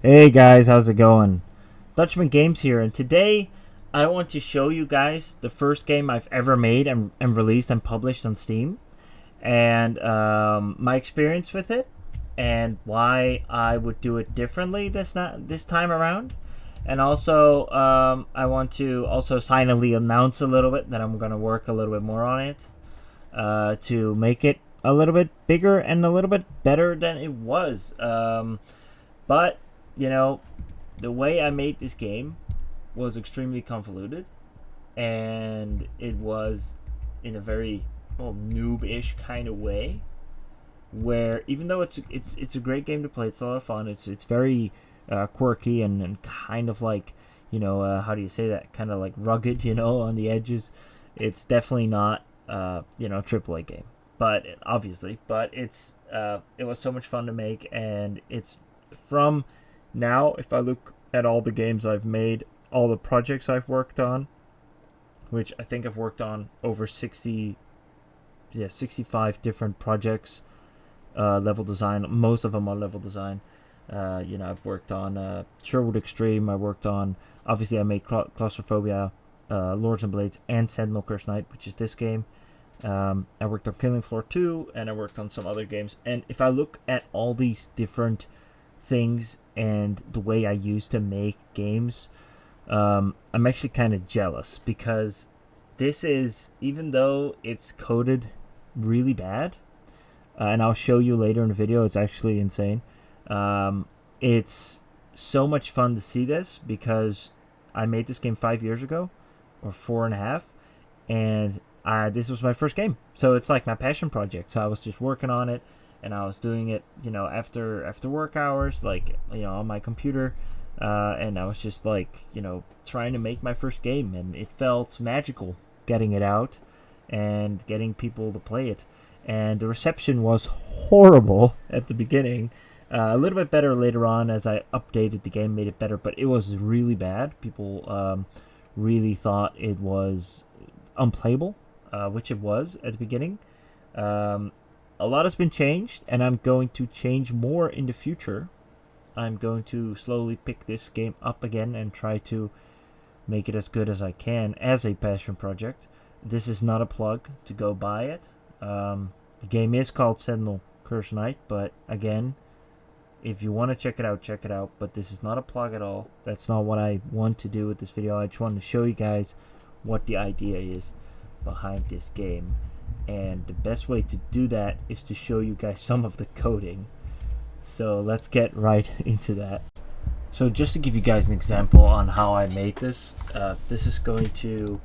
Hey guys, how's it going? Dutchman Games here, and today I want to show you guys the first game I've ever made and released and published on Steam, and my experience with it, and why I would do it differently this time around. And also, I want to also silently announce a little bit that I'm going to work a little bit more on it to make it a little bit bigger and a little bit better than it was. But you know, the way I made this game was extremely convoluted, and it was in a very noob-ish kind of way. Where even though it's a great game to play, it's a lot of fun. It's very quirky and kind of like how do you say that? Kind of like rugged, on the edges. It's definitely not AAA game, but obviously, but it was so much fun to make, and it's from now, if I look at all the games I've made, all the projects I've worked on, which I think I've worked on over 65 different projects, level design, most of them are level design. I've worked on Sherwood Extreme, obviously I made Claustrophobia, Lords and Blades, and Sentinel Curse Knight, which is this game. I worked on Killing Floor 2, and I worked on some other games. And if I look at all these different things and the way I used to make games, I'm actually kind of jealous, because this is, even though it's coded really bad, and I'll show you later in the video, it's actually insane. It's so much fun to see this, because I made this game 5 years ago, or 4.5, and this was my first game, so it's like my passion project. So I was just working on it, and I was doing it, after work hours, like, on my computer, and I was just like, trying to make my first game, and it felt magical getting it out and getting people to play it. And the reception was horrible at the beginning, a little bit better later on as I updated the game, made it better, but it was really bad. People really thought it was unplayable, which it was at the beginning. A lot has been changed, and I'm going to change more in the future. I'm going to slowly pick this game up again and try to make it as good as I can as a passion project. This is not a plug to go buy it. The game is called Sentinel Curse Knight, but again, if you want to check it out, but this is not a plug at all. That's not what I want to do with this video. I just want to show you guys what the idea is behind this game. And the best way to do that is to show you guys some of the coding. So let's get right into that. So just to give you guys an example on how I made this, this is going to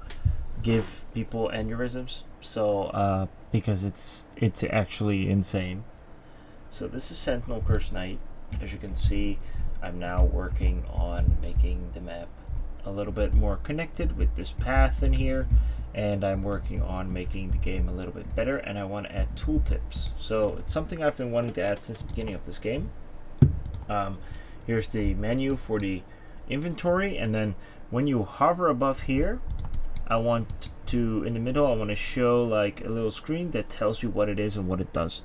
give people aneurysms. So because it's actually insane. So this is Sentinel Curse Knight. As you can see, I'm now working on making the map a little bit more connected with this path in here. And I'm working on making the game a little bit better, and I want to add tooltips. So it's something I've been wanting to add since the beginning of this game. Here's the menu for the inventory, and then when you hover above here, I want to, in the middle, I want to show like a little screen that tells you what it is and what it does.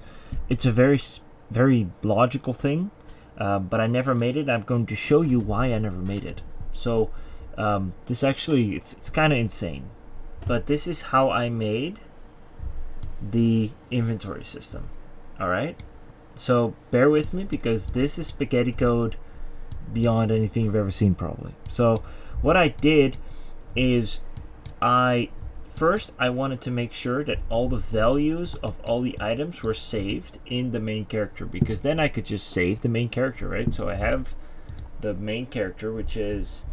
It's a very logical thing, but I never made it. I'm going to show you why I never made it. So this actually, it's kind of insane. But this is how I made the inventory system. Alright? So bear with me, because this is spaghetti code beyond anything you've ever seen, probably. So what I did is first I wanted to make sure that all the values of all the items were saved in the main character, because then I could just save the main character, right? So I have the main character, which is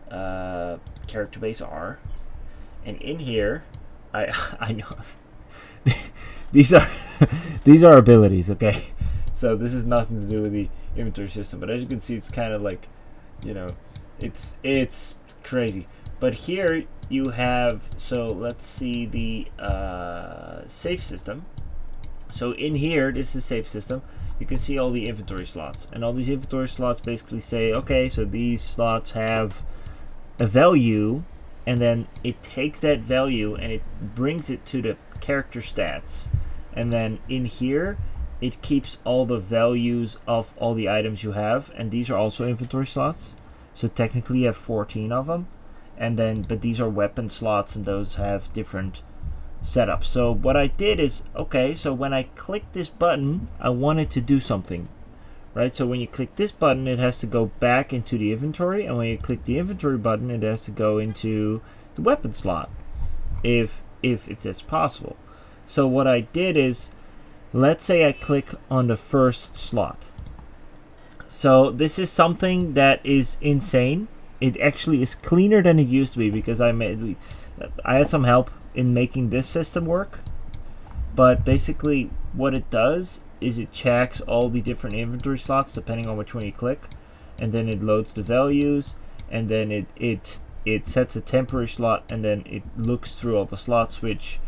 character base R. And in here, I know these are abilities, okay? So this is nothing to do with the inventory system, but as you can see, it's kind of like, it's crazy. But here you have, so let's see the save system. So in here, this is save system. You can see all the inventory slots, and all these inventory slots basically say, okay, so these slots have a value. And then it takes that value and it brings it to the character stats. And then in here, it keeps all the values of all the items you have, and these are also inventory slots. So technically you have 14 of them, and then but these are weapon slots, and those have different setups. So what I did is, okay, so when I click this button, I want it to do something, right? So when you click this button, it has to go back into the inventory, and when you click the inventory button, it has to go into the weapon slot, if that's possible. So what I did is, let's say I click on the first slot. So this is something that is insane. It actually is cleaner than it used to be, because I had some help in making this system work. But basically what it does is it checks all the different inventory slots depending on which one you click, and then it loads the values, and then it sets a temporary slot, and then it looks through all the slots which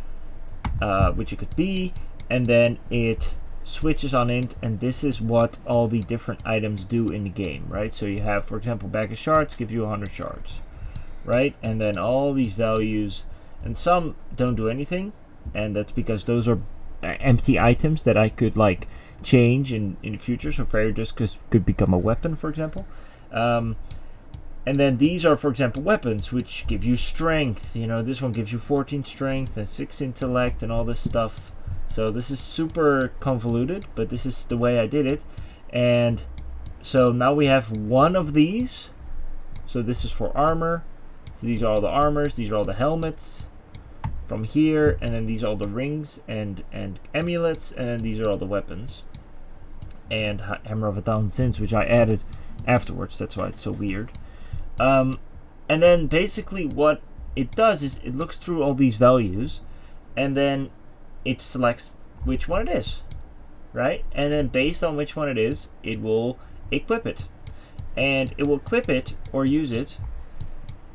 it could be, and then it switches on int, and this is what all the different items do in the game, right? So you have, for example, bag of shards give you 100 shards, right? And then all these values, and some don't do anything, and that's because those are empty items that I could like change in the future. So fairy disc could become a weapon, for example. And then these are, for example, weapons which give you strength. You know, this one gives you 14 strength and 6 intellect and all this stuff. So this is super convoluted, but this is the way I did it. And so now we have one of these. So this is for armor. So these are all the armors. These are all the helmets from here. And then these are all the rings and amulets. And then these are all the weapons. And Hammer of a Thousand Sins, which I added afterwards. That's why it's so weird. And then basically what it does is it looks through all these values, and then it selects which one it is, right? And then based on which one it is, it will equip it. And it will equip it or use it,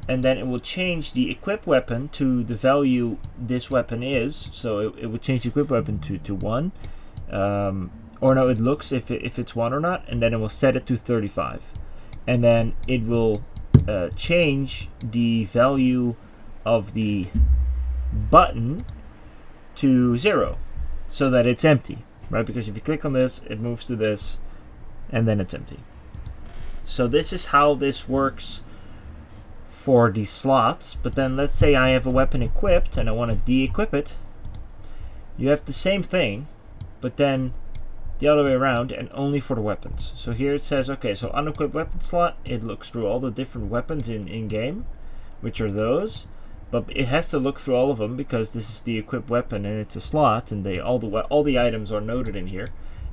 and then it will change the equip weapon to the value this weapon is. So it will change the equip weapon to 1. Or no, it looks if it's 1 or not, and then it will set it to 35. And then it will change the value of the button to 0 so that it's empty, right? Because if you click on this, it moves to this, and then it's empty. So this is how this works for the slots. But then let's say I have a weapon equipped and I want to de-equip it. You have the same thing, but then the other way around, and only for the weapons. So here it says, okay, so unequipped weapon slot, it looks through all the different weapons in game, which are those, but it has to look through all of them because this is the equipped weapon and it's a slot, and all the items are noted in here.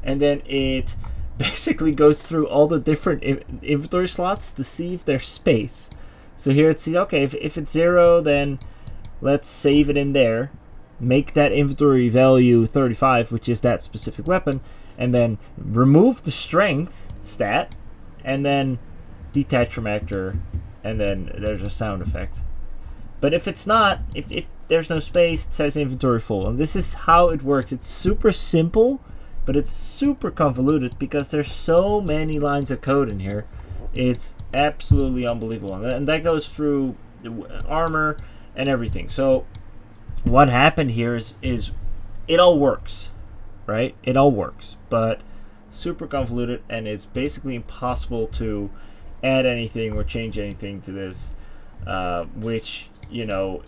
And then it basically goes through all the different inventory slots to see if there's space. So here it says, okay, if it's 0, then let's save it in there, make that inventory value 35, which is that specific weapon, and then remove the strength stat, and then detach from actor, and then there's a sound effect. But if it's not, if there's no space, it says inventory full. And this is how it works. It's super simple, but it's super convoluted because there's so many lines of code in here. It's absolutely unbelievable. And that goes through the armor and everything. So what happened here is it all works, right? It all works, but super convoluted, and it's basically impossible to add anything or change anything to this, which, you know,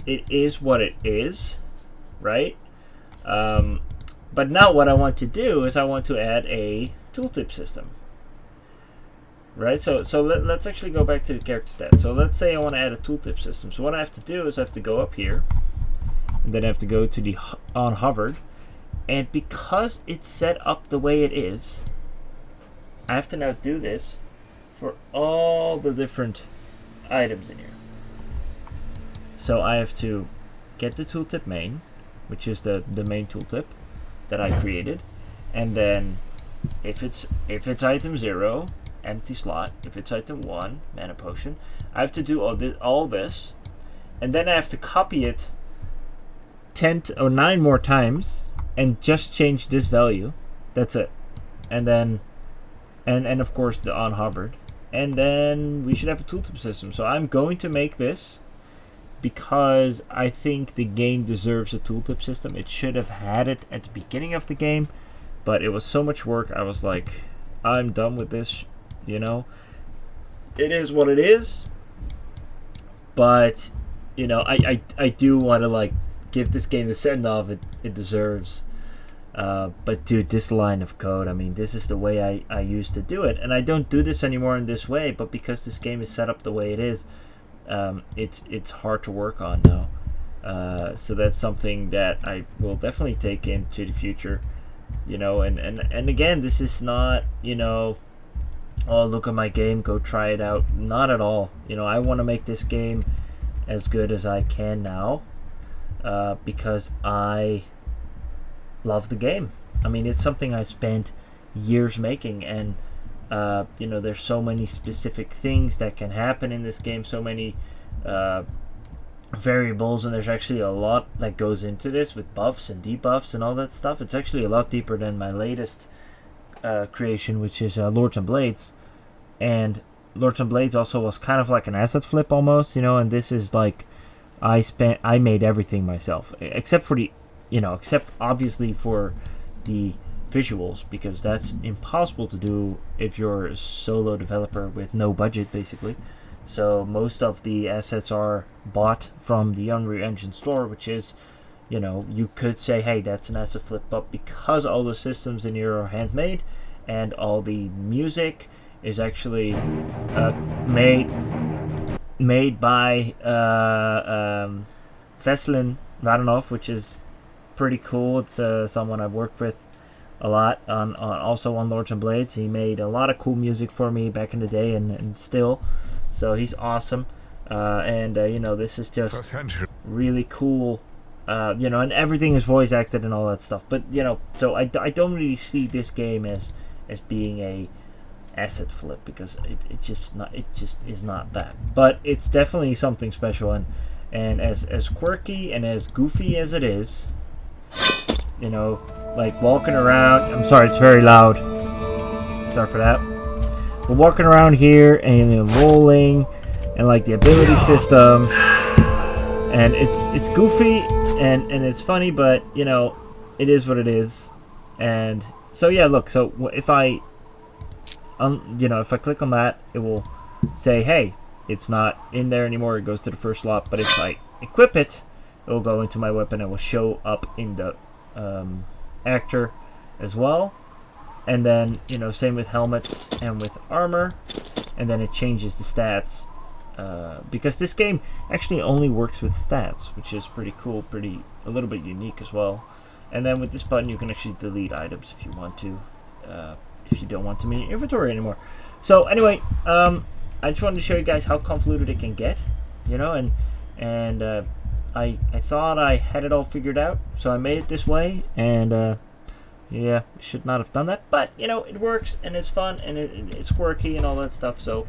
it is what it is, right? But now what I want to do is I want to add a tooltip system, right? So let's actually go back to the character stats. So let's say I want to add a tooltip system. So what I have to do is I have to go up here, and then I have to go to the on hovered, and because it's set up the way it is, I have to now do this for all the different items in here. So I have to get the tooltip main, which is the main tooltip that I created, and then if it's item 0, empty slot. If it's item 1, mana potion, I have to do all this, and then I have to copy it 10 or 9 more times and just change this value. That's it. And then and of course the on hovered, and then we should have a tooltip system. So I'm going to make this because I think the game deserves a tooltip system. It should have had it at the beginning of the game, but it was so much work. I was like, I'm done with this. It is what it is. But I do want to like give this game the send off it deserves. But dude, this line of code, I mean, this is the way I used to do it, and I don't do this anymore in this way. But because this game is set up the way it is, it's hard to work on now. So that's something that I will definitely take into the future. And again, this is not oh, look at my game, go try it out. Not at all. I want to make this game as good as I can now, because I love the game. I mean, it's something I spent years making, and there's so many specific things that can happen in this game, so many variables, and there's actually a lot that goes into this with buffs and debuffs and all that stuff. It's actually a lot deeper than my latest creation, which is Lords and Blades. And Lords and Blades also was kind of like an asset flip almost, and this is like I made everything myself, except for except obviously for the visuals, because that's impossible to do if you're a solo developer with no budget, basically. So most of the assets are bought from the Unreal Engine store, which is, you could say, hey, that's an asset flip, but because all the systems in here are handmade and all the music is actually made by Veselin Radanov, which is pretty cool. It's someone I've worked with a lot on also on Lords and Blades. He made a lot of cool music for me back in the day, and still. So he's awesome, and this is just really cool, and everything is voice acted and all that stuff. But so I don't really see this game as being a asset flip, because it just is not that. But it's definitely something special, and as quirky and as goofy as it is, like walking around. I'm sorry, it's very loud. Sorry for that. We're walking around here and rolling, and like the ability system, and it's goofy and it's funny, but it is what it is. And so yeah, look. So if I if I click on that, it will say, hey, it's not in there anymore. It goes to the first slot. But if I equip it, it will go into my weapon and will show up in the actor as well. And then, same with helmets and with armor. And then it changes the stats. Because this game actually only works with stats, which is pretty cool, a little bit unique as well. And then with this button, you can actually delete items if you want to, if you don't want them in your inventory anymore. So anyway, I just wanted to show you guys how convoluted it can get, and I thought I had it all figured out, so I made it this way, and yeah, should not have done that, but it works, and it's fun, and it's quirky and all that stuff. So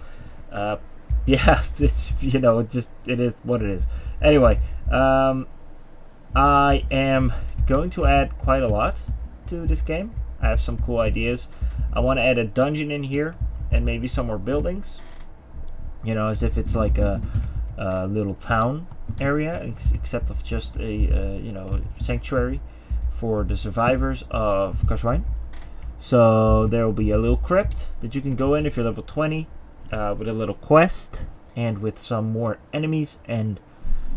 yeah, it's it is what it is. Anyway, I am going to add quite a lot to this game. I have some cool ideas. I want to add a dungeon in here and maybe some more buildings, as if it's like a little town area, except of just a sanctuary for the survivors of Kashuain. So there will be a little crypt that you can go in if you're level 20, with a little quest and with some more enemies and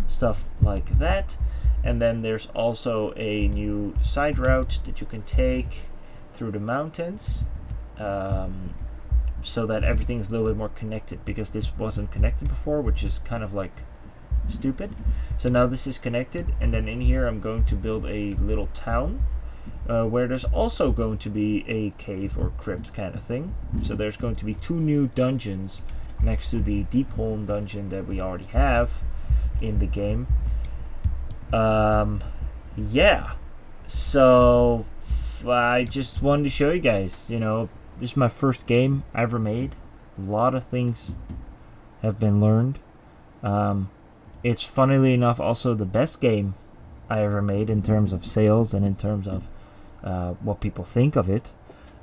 stuff like that. And then there's also a new side route that you can take through the mountains, so that everything is a little bit more connected, because this wasn't connected before, which is kind of like stupid. So now this is connected, and then in here I'm going to build a little town, where there's also going to be a cave or crypt kind of thing. So there's going to be 2 new dungeons next to the Deep Home dungeon that we already have in the game. Yeah, so I just wanted to show you guys, this is my first game I ever made. A lot of things have been learned. It's funnily enough also the best game I ever made in terms of sales and in terms of what people think of it.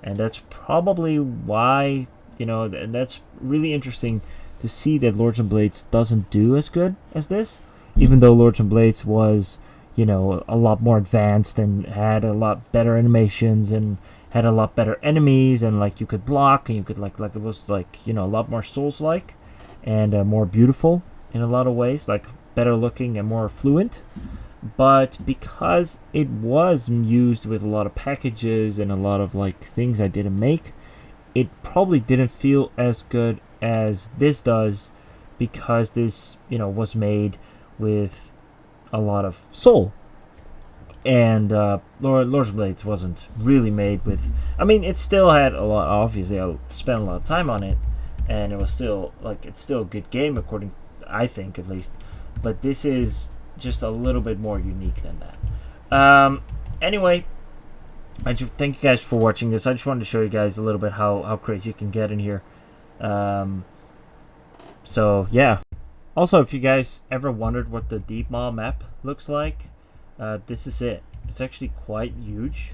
And that's probably why, and that's really interesting to see that Lords and Blades doesn't do as good as this. Even though Lords and Blades was, a lot more advanced and had a lot better animations and had a lot better enemies, and like you could block, and you could like it was like, you know, a lot more Souls-like, and more beautiful in a lot of ways, like better looking and more fluent. But because it was used with a lot of packages and a lot of like things I didn't make, it probably didn't feel as good as this does, because this, you know, was made with a lot of soul. And Lord's Blades wasn't really made with. I mean, it still had a lot. Obviously, I spent a lot of time on it, and it was still like, it's still a good game, according, I think, at least. But this is just a little bit more unique than that. Anyway, I just thank you guys for watching this. I just wanted to show you guys a little bit how crazy you can get in here. So yeah. Also, if you guys ever wondered what the Deep Maw map looks like, this is it. It's actually quite huge.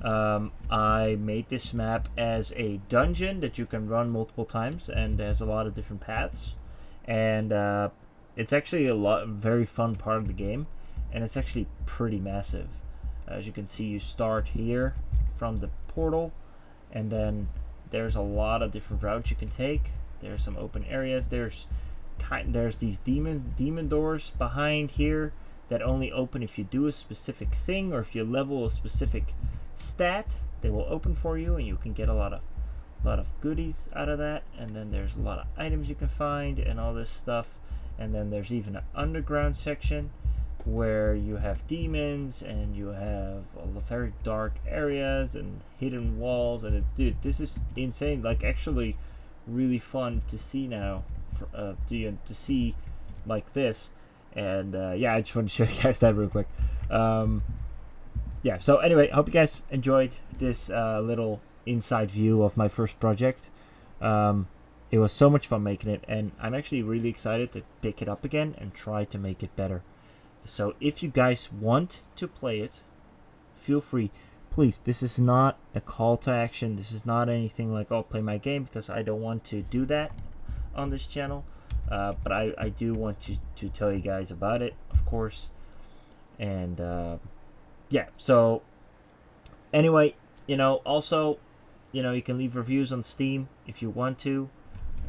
I made this map as a dungeon that you can run multiple times, and has a lot of different paths. And it's actually a very fun part of the game, and it's actually pretty massive. As you can see, you start here from the portal, and then there's a lot of different routes you can take. There's some open areas. There's these demon doors behind here that only open if you do a specific thing, or if you level a specific stat. They will open for you, and you can get a lot of goodies out of that. And then there's a lot of items you can find and all this stuff. And then there's even an underground section where you have demons, and you have very dark areas and hidden walls. And dude, this is insane. Like, actually really fun to see now, to see like this. And yeah, I just want to show you guys that real quick. Yeah, so anyway, I hope you guys enjoyed this little inside view of my first project. It was so much fun making it, and I'm actually really excited to pick it up again and try to make it better. So if you guys want to play it, feel free. Please, this is not a call to action. This is not anything like, oh, play my game, because I don't want to do that on this channel. But I do want to tell you guys about it, of course. And yeah, so anyway, you know, also, you know, you can leave reviews on Steam if you want to.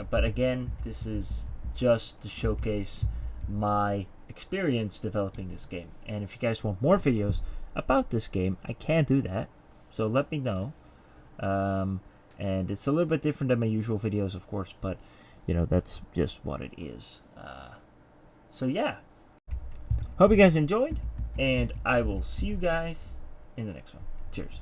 But again, this is just to showcase my experience developing this game. And if you guys want more videos about this game, I can do that, so let me know. And it's a little bit different than my usual videos, of course, but you know, that's just what it is. So yeah, hope you guys enjoyed, and I will see you guys in the next one. Cheers.